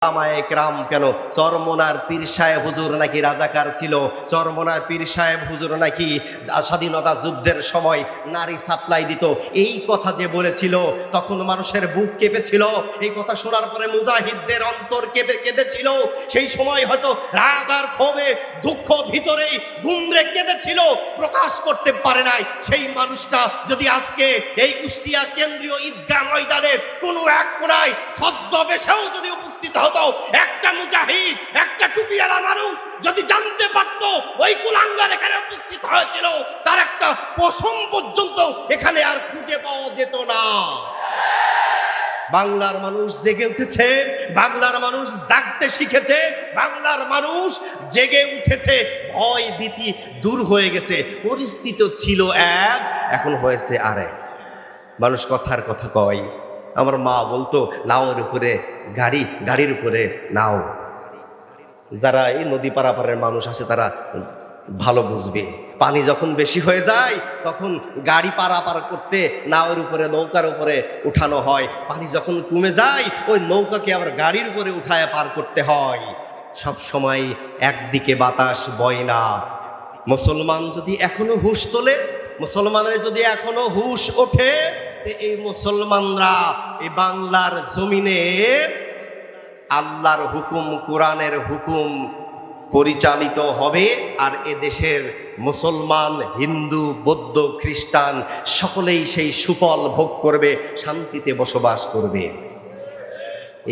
আমায়ে কেরাম কেন চরমোনার পীর সাহেব হুজুর নাকি রাজাকার ছিল, চরমোনার পীর সাহেব হুজুর নাকি স্বাধীনতা যুদ্ধের সময় নারী সাপ্লাই দিত। এই কথা যে বলেছিল তখন মানুষের বুক কেঁপেছিল। এই কথা শোনার পরে মুজাহিদদের অন্তর কেঁদেছিল। সেই সময় হয়তো রাগ আর ক্ষোভে দুঃখ ভিতরেই গুমরে কেঁদেছিল, প্রকাশ করতে পারে নাই। সেই মানুষটা যদি আজকে এই কুষ্টিয়া কেন্দ্রীয় ঈদগাহ ময়দানের কোনো এক কোনায় ছদ্মবেশেও যদি উপস্থিত হতো, একটা মুজাহিদ, একটা টুপিওয়ালা মানুষ যদি জানতে পারত ওই কুলাঙ্গার এখানে উপস্থিত হয়েছিল, তার একটা পশম পর্যন্ত এখানে আর খুঁজে পাওয়া যেত না। বাংলার মানুষ জেগে উঠেছে, বাংলার মানুষ জাগতে শিখেছে, বাংলার মানুষ জেগে উঠেছে, ভয় ভীতি দূর হয়ে গেছে। পরিস্থিতি ছিল এক, এখন হয়েছে আরেক। মানুষ কথার কথা কয়। আমার মা বলতো নাওয়ের উপরে গাড়ি, গাড়ির উপরে নাও। যারা এই নদী পারাপারের মানুষ আছে তারা ভালো বুঝবে। পানি যখন বেশি হয়ে যায় তখন গাড়ি পারাপার করতে নাওয়ের উপরে, নৌকার উপরে উঠানো হয়। পানি যখন কমে যায় ওই নৌকাকে আবার গাড়ির উপরে উঠায় পার করতে হয়। সব সময় একদিকে বাতাস বয় না। মুসলমান যদি এখনো হুঁশ তোলে, মুসলমানের যদি এখনো হুঁশ ওঠে, এই মুসলমানরা এই বাংলার জমিনে আল্লাহর হুকুম, কোরআনের হুকুম পরিচালিত হবে। আর এদেশের মুসলমান, হিন্দু, বৌদ্ধ, খ্রিস্টান সকলেই সেই সুফল ভোগ করবে, শান্তিতে বসবাস করবে।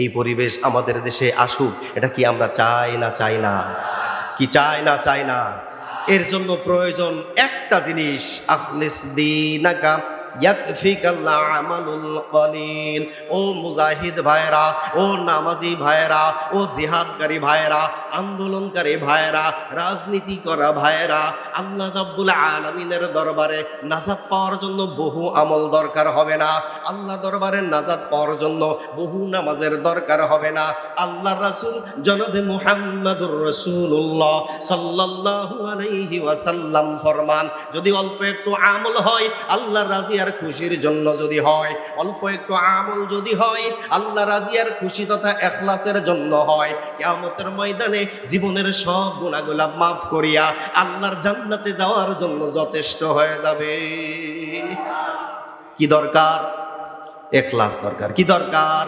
এই পরিবেশ আমাদের দেশে আসুক, এটা কি আমরা চাই না চাই না? কি চাই না চাই না? এর জন্য প্রয়োজন একটা জিনিস, আখলিস দীনাকা ইয়াকফিকাল আমালুল কলিল। ও মুজাহিদ ভাইরা, ও নামাজি ভাইরা, ও জিহাদকারী ভাইরা, আন্দোলনকারী ভাইরা, রাজনীতি করা ভাইরা, আল্লাহ রাব্বুল আলামিনের দরবারে নাজাত পাওয়ার জন্য বহু আমল দরকার হবে না। আল্লাহ দরবারে নাজাত পাওয়ার জন্য বহু নামাজের দরকার হবে না। আল্লাহর রাসূল জনাবে মুহাম্মদুর রাসূলুল্লাহ সাল্লাল্লাহু আলাইহি ওয়াসাল্লাম ফরমান, যদি অল্প একটু আমল হয় আল্লাহর রাজি আর খুশির জন্য, যদি হয় অল্প একটু আমল, যদি হয় আল্লাহ রাজি আর খুশি তথা ইখলাসের জন্য হয়, কিয়ামতের ময়দানে জীবনের সব গুনাহগুলো মাফ করিয়া আল্লাহর জান্নাতে যাওয়ার জন্য যথেষ্ট হয়ে যাবে। কি দরকার? ইখলাস দরকার। কি দরকার?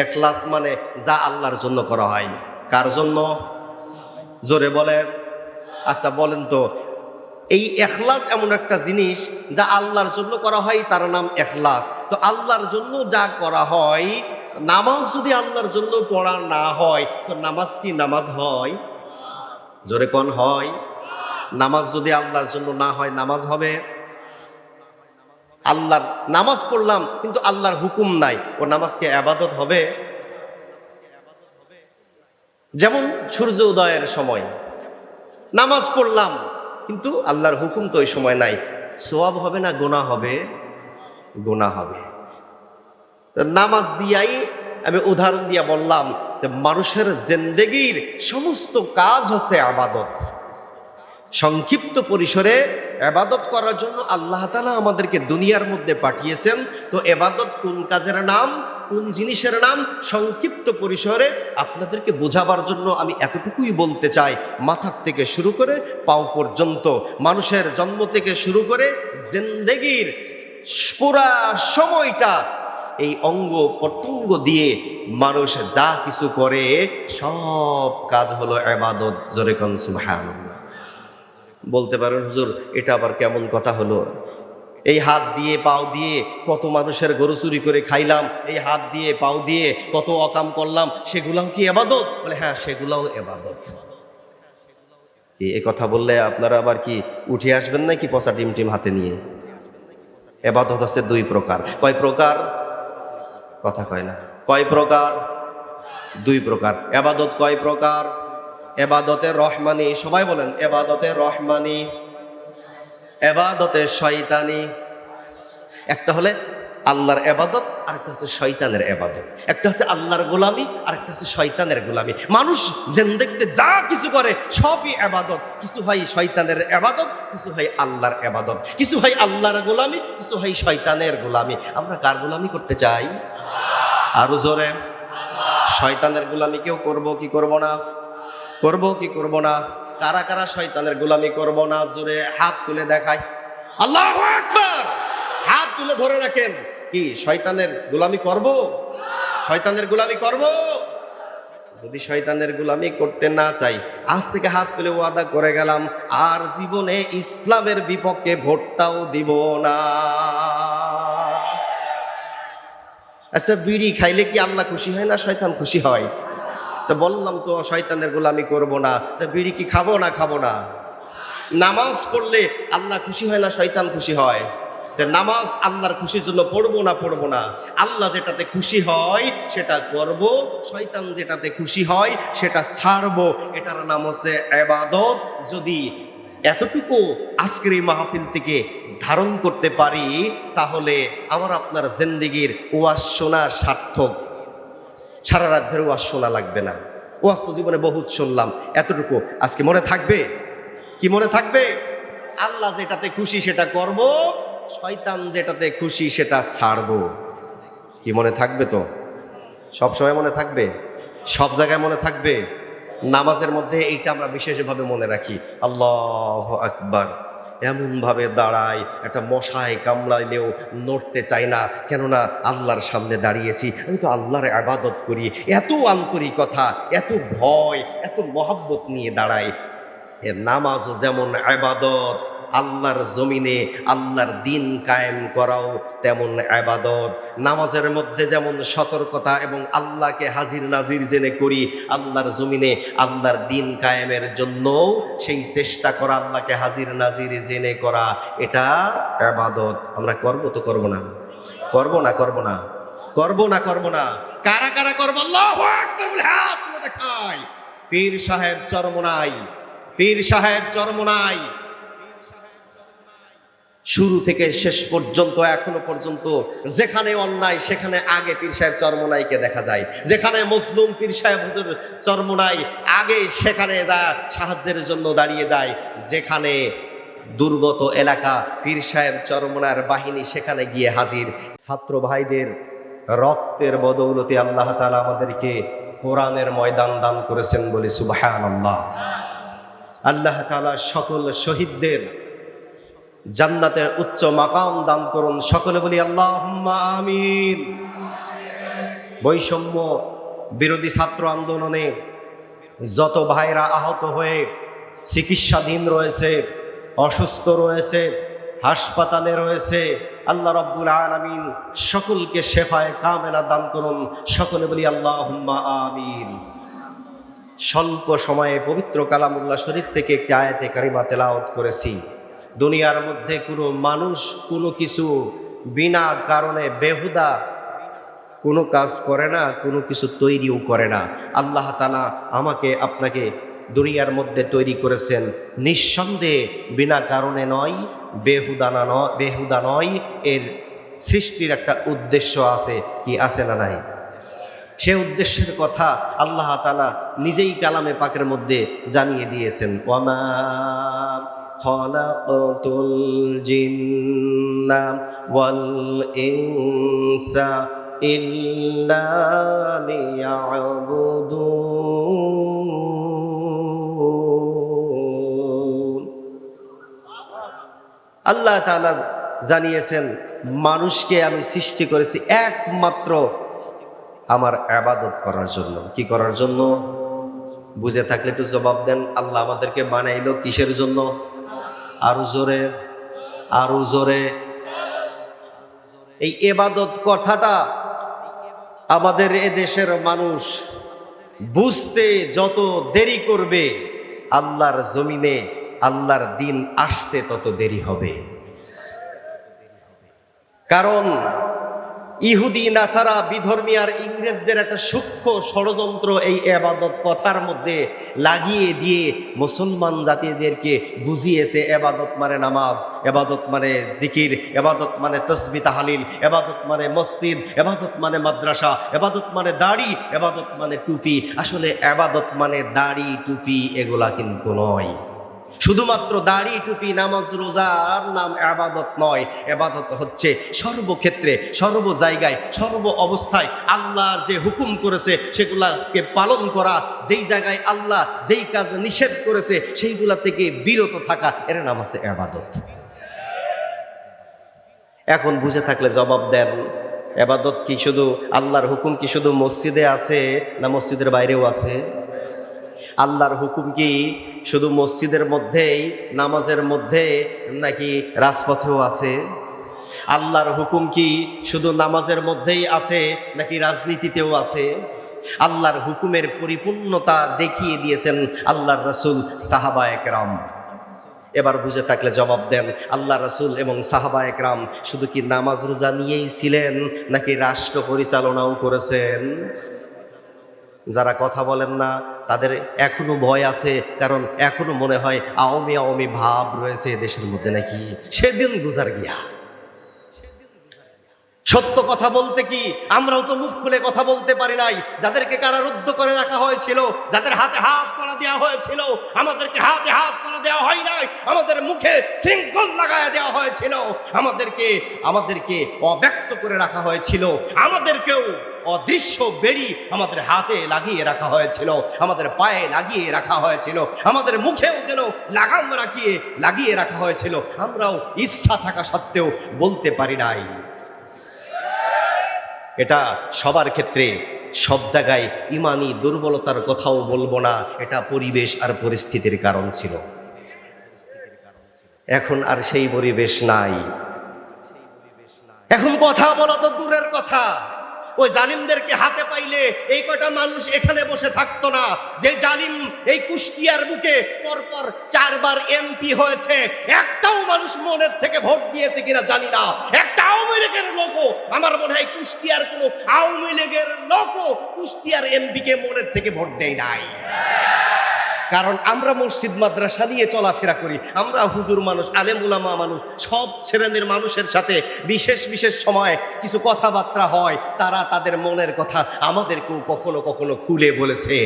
ইখলাস মানে যা আল্লাহর জন্য করা হয়। কার জন্য? জোরে বলেন। আচ্ছা বলেন তো, এই ইখলাস এমন একটা জিনিস যা আল্লাহর জন্য করা হয়, তার নাম ইখলাস। তো আল্লাহর জন্য যা করা হয়, নামাজ যদি আল্লাহর জন্য পড়া না হয় তো নামাজ কি নামাজ হয়? জোরে কোন হয়? নামাজ যদি আল্লাহর জন্য না হয় নামাজ হবে? আল্লাহর নামাজ পড়লাম কিন্তু আল্লাহর হুকুম নাই, ও নামাজকে ইবাদত হবে? যেমন সূর্য উদয়ের সময় নামাজ পড়লাম কিন্তু আল্লাহর হুকুম তো ওই সময় নাই, সওয়াব হবে না গুনাহ হবে? গুনাহ হবে। নামাজ দিয়াই আমি উদাহরণ দিয়া বললাম যে মানুষের জিন্দেগির সমস্ত কাজ হচ্ছে ইবাদত। সংক্ষিপ্ত পরিসরে ইবাদত করার জন্য আল্লাহ তাআলা আমাদেরকে দুনিয়ার মধ্যে পাঠিয়েছেন। তো ইবাদত কোন কাজের নাম, কোন জিনিসের নাম, সংক্ষিপ্ত পরিসরে আপনাদেরকে বোঝাবার জন্য আমি এতটুকুই বলতে চাই। মাথার থেকে শুরু করে পাও পর্যন্ত, মানুষের জন্ম থেকে শুরু করে জিন্দেগির পুরা সময়টা এই অঙ্গ প্রত্যঙ্গ দিয়ে মানুষ যা কিছু করে সব কাজ হলো ইবাদত। জোরে কোন সুবহানাল্লাহ। বলতে পারেন হুজুর এটা আবার কেমন কথা হলো? এই হাত দিয়ে পাও দিয়ে কত মানুষের গরু চুরি করে খাইলাম, এই হাত দিয়ে পাও দিয়ে কত অকাম করলাম, সেগুলাও কি ইবাদত? বলে হ্যাঁ, সেগুলাও ইবাদত। এই কথা বললে আপনারা আবার কি উঠে আসবেন নাকি পচা টিম টিম হাতে নিয়ে? ইবাদত হচ্ছে দুই প্রকার। কয় প্রকার? কথা কয় না। কয় প্রকার? দুই প্রকার। ইবাদত কয় প্রকার? ইবাদতে রহমানি, সবাই বলেন ইবাদতে রহমানি, ইবাদতে শয়তানি। একটা হলে আল্লাহর ইবাদত, আরেকটা হচ্ছে শয়তানের ইবাদত। একটা হচ্ছে আল্লাহর গোলামি, আরেকটা হচ্ছে শয়তানের গোলামি। মানুষ জিন্দেগিতে যা কিছু করে সবই ইবাদত। কিছু হয় শয়তানের ইবাদত, কিছু হয় আল্লাহর ইবাদত, কিছু হয় আল্লাহর গোলামি, কিছু হয় শয়তানের গোলামি। আমরা কার গোলামি করতে চাই? আরো জোরে। শয়তানের গোলামি কেউ করব কি করব না? করব কি করব না? কারা কারা শয়তানের গোলামি করব না? জোরে হাত তুলে দেখায়। আল্লাহু আকবার। হাত তুলে ধরে রাখেন। কি শয়তানের গোলামি করব? শয়তানের গোলামি করব? যদি শয়তানের গোলামি করতে না চাই, আজ থেকে হাত তুলে ওয়াদা করে গেলাম, আর জীবনে ইসলামের বিপক্ষে ভোটটাও দিব না। আচ্ছা, বিড়ি খাইলে কি আল্লাহ খুশি হয় না শয়তান খুশি হয়? তো বললাম তো শয়তানের গোলামি করব না, তা বিড়ি কি খাবো না? খাবো না। নামাজ পড়লে আল্লাহ খুশি হয় না শয়তান খুশি হয়? নামাজ আল্লাহর খুশির জন্য পড়বো না? পড়বো না। আল্লাহ যেটাতে খুশি হয় সেটা করব, শয়তান যেটাতে খুশি হয় সেটা ছাড়বো। এটার নাম হচ্ছে ইবাদত। যদি এতটুকু আজকের এই মাহফিল থেকে ধারণ করতে পারি, তাহলে আমার আপনার জিন্দেগির ওয়াজ শোনা সার্থক। সারা রাত ধরে ওয়াজ শোনা লাগবে না। ওয়াজ তো জীবনে বহুত শুনলাম, এতটুকু আজকে মনে থাকবে। কি মনে থাকবে? আল্লাহ যেটাতে খুশি সেটা করব, শয়তান যেটাতে খুশি সেটা ছাড়বো। কি মনে থাকবে? তো সব সময় মনে থাকবে, সব জায়গায় মনে থাকবে। নামাজের মধ্যে এইটা আমরা বিশেষভাবে মনে রাখি, আল্লাহু আকবার। এমনভাবে দাঁড়াই, একটা মশায় কামড়াইলেও নড়তে চাই না, কেননা আল্লাহর সামনে দাঁড়িয়েছি, আমি তো আল্লাহর ইবাদত করি। এত আন্তরিকতা, এত ভয়, এত মহব্বত নিয়ে দাঁড়াই। এর নামাজও যেমন ইবাদত, আল্লাহর জমিনে আল্লাহর দিন কায়েম করাও তেমন ইবাদত। নামাজের মধ্যে যেমন সতর্কতা এবং আল্লাহকে হাজির নাজির জেনে করি, আল্লাহর জমিনে আল্লাহর দিন কায়েমের জন্য সেই চেষ্টা করা, আল্লাহকে হাজির নাজির জেনে করা, এটা ইবাদত। আমরা করব তো করব না? করব না? করব না? করব না? করব না? কারা কারা করব? আল্লাহু আকবার বলে হাত তুলে দেখায়। পীর সাহেব চরমনাই, পীর সাহেব চরমনাই। শুরু থেকে শেষ পর্যন্ত, এখনো পর্যন্ত যেখানে অন্যায় সেখানে আগে পীর সাহেব চরমনাইকে দেখা যায়। যেখানে মজলুম পীর সাহেব হুজুর চরমনাই আগে সেখানে সাহায্যের জন্য দাঁড়িয়ে যায়। যেখানে দুর্গত এলাকা, পীর সাহেব চরমনার বাহিনী সেখানে গিয়ে হাজির। ছাত্র ভাইদের রক্তের বদৌলতে আল্লাহ তাআলা আমাদেরকে কোরআনের ময়দান দান করেছেন বলে সুবহানাল্লাহ। আল্লাহ তাআলা সকল শহীদদের জান্নাতের উচ্চ মাকাম দান করুন। সকলে বলি আল্লাহুম্মা আমিন। বৈষম্য বিরোধী ছাত্র আন্দোলনে যত ভাইরা আহত হয়ে চিকিৎসাধীন রয়েছে, অসুস্থ রয়েছে, হাসপাতালে রয়েছে, আল্লাহ রাব্বুল আলামিন সকলকে শেফায়ে কামেলা দান করুন। সকলে বলি আল্লাহুম্মা আমিন। স্বল্প সময়ে পবিত্র কালামুল্লাহ শরীফ থেকে একটি আয়াতে কারিমা তেলাওয়াত করেছি। দুনিয়ার মধ্যে কোনো মানুষ কোনো কিছু বিনা কারণে বেহুদা কোনো কাজ করে না, কোনো কিছু তৈরিও করে না। আল্লাহ তাআলা আমাকে আপনাকে দুনিয়ার মধ্যে তৈরি করেছেন নিঃসন্দেহে বিনা কারণে নয়, বেহুদা নয়। এর সৃষ্টির একটা উদ্দেশ্য আছে। কি আছে না নাই? সে উদ্দেশ্যের কথা আল্লাহ তাআলা নিজেই কালামে পাকের মধ্যে জানিয়ে দিয়েছেন। ওয়ামা খালাকাতুল জিন্না ওয়াল ইনসা ইল্লা লিয়াবুদুন। আল্লাহ তাআলা জানিয়েছেন, মানুষকে আমি সৃষ্টি করেছি একমাত্র আমার ইবাদত করার জন্য। কি করার জন্য? বুঝে থাকলে একটু জবাব দেন। আল্লাহ আমাদেরকে বানাইলো কিসের জন্য? আরো জোরে, আরো জোরে। এই ইবাদত কথাটা আমাদের এ দেশের মানুষ বুঝতে যত দেরি করবে, আল্লাহর জমিনে আল্লাহর দিন আসতে তত দেরি হবে। কারণ ইহুদি নাসারা বিধর্মী আর ইংরেজদের একটা সূক্ষ্ম ষড়যন্ত্র এই ইবাদত কথার মধ্যে লাগিয়ে দিয়ে মুসলমান জাতিদেরকে বুঝিয়েছে ইবাদত মানে নামাজ, ইবাদত মানে জিকির, ইবাদত মানে তাসবিহ তাহলিল, ইবাদত মানে মসজিদ, ইবাদত মানে মাদ্রাসা, ইবাদত মানে দাড়ি, ইবাদত মানে টুপি। আসলে ইবাদত মানে দাড়ি টুপি এগুলা কিন্তু নয়। শুধুমাত্র দাড়ি টুপি নামাজ রোজার নাম ইবাদত নয়, ইবাদত হচ্ছে সর্বক্ষেত্রে সর্ব জায়গায় সর্ব অবস্থায় আল্লাহর যে হুকুম করেছে সেগুলাকে পালন করা, যেই জায়গায় আল্লাহ যেই কাজ নিষেধ করেছে সেইগুলা থেকে বিরত থাকা, এর নাম হচ্ছে ইবাদত। এখন বুঝে থাকলে জবাব দেন, ইবাদত কি শুধু আল্লাহর হুকুম কি শুধু মসজিদে আছে না মসজিদের বাইরেও আছে? আল্লাহর হুকুম কি শুধু মসজিদের মধ্যেই নামাজের মধ্যে নাকি রাজপথেও আছে? আল্লাহর হুকুম কি শুধু নামাজের মধ্যেই আছে নাকি রাজনীতিতেও আছে? আল্লাহর হুকুমের পরিপূর্ণতা দেখিয়ে দিয়েছেন আল্লাহর রাসূল, সাহাবায়ে কেরাম। এবার বুঝে থাকলে জবাব দেন, আল্লাহ রাসূল এবং সাহাবায়ে কেরাম শুধু কি নামাজ রোজা নিয়েই ছিলেন নাকি রাষ্ট্র পরিচালনাও করেছেন? যারা কথা বলেন না তাদের এখনো ভয় আছে, কারণ এখনো মনে হয় আওয়ামী আওয়ামী ভাব রয়েছে দেশের মধ্যে, নাকি সেদিন গুজার গিয়া। সত্য কথা বলতে কি আমরাও তো মুখ খুলে কথা বলতে পারি নাই। যাদেরকে কারারুদ্ধ করে রাখা হয়েছিল, যাদের হাতে হাত করা দেওয়া হয়েছিল, আমাদেরকে হাতে হাত করা দেওয়া হয় নাই, আমাদের মুখে শৃঙ্খল লাগায় দেওয়া হয়েছিল, আমাদেরকে অব্যক্ত করে রাখা হয়েছিল, আমাদেরকেও অদৃশ্য বেড়ি আমাদের হাতে লাগিয়ে রাখা হয়েছিল, আমাদের পায়ে লাগিয়ে রাখা হয়েছিল, আমাদের মুখেও যেন লাগাম লাগিয়ে রাখা হয়েছিল। আমরাও ইচ্ছা থাকা সত্ত্বেও বলতে পারি নাই। এটা সবার ক্ষেত্রে সব জায়গায় ইমানি দুর্বলতার কথাও বলবো না, এটা পরিবেশ আর পরিস্থিতির কারণ ছিল। এখন আর সেই পরিবেশ নাই। এখন কথা বলা তো দূরের কথা, ওই জালিমদেরকে হাতে পাইলে এই কটা মানুষ এখানে বসে থাকতো না। যে জালিম এই কুষ্টিয়ার বুকে পরপর 4 বার এমপি হয়েছে, একটাও মানুষ মনের থেকে ভোট দিয়েছে কিনা জানি না। একটা আওয়ামী লীগের লোকও, আমার মনে হয় কুষ্টিয়ার কোনো আওয়ামী লীগের লোকও কুষ্টিয়ার এমপিকে মনের থেকে ভোট দেয় নাই। কারণ আমরা মসজিদ মাদ্রাসা নিয়ে চলাফেরা করি, আমরা হুজুর মানুষ, আলেম উলামা মানুষ, সব শ্রেণীর মানুষের সাথে বিশেষ বিশেষ সময় কিছু কথাবার্তা হয়, তারা তাদের মনের কথা আমাদেরকেও কখনো কখনো খুলে বলেছে।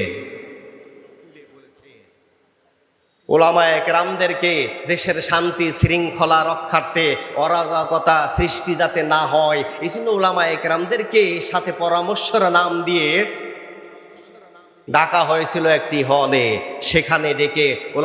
ওলামায়ে কেরামদেরকে দেশের শান্তি শৃঙ্খলা রক্ষার্থে অরাজকতা সৃষ্টি যাতে না হয়, এই জন্য ওলামায়ে কেরামদেরকে সাথে পরামর্শের নাম দিয়ে ডাকা হয়েছিল একটি হলে। সেখানে ডেকে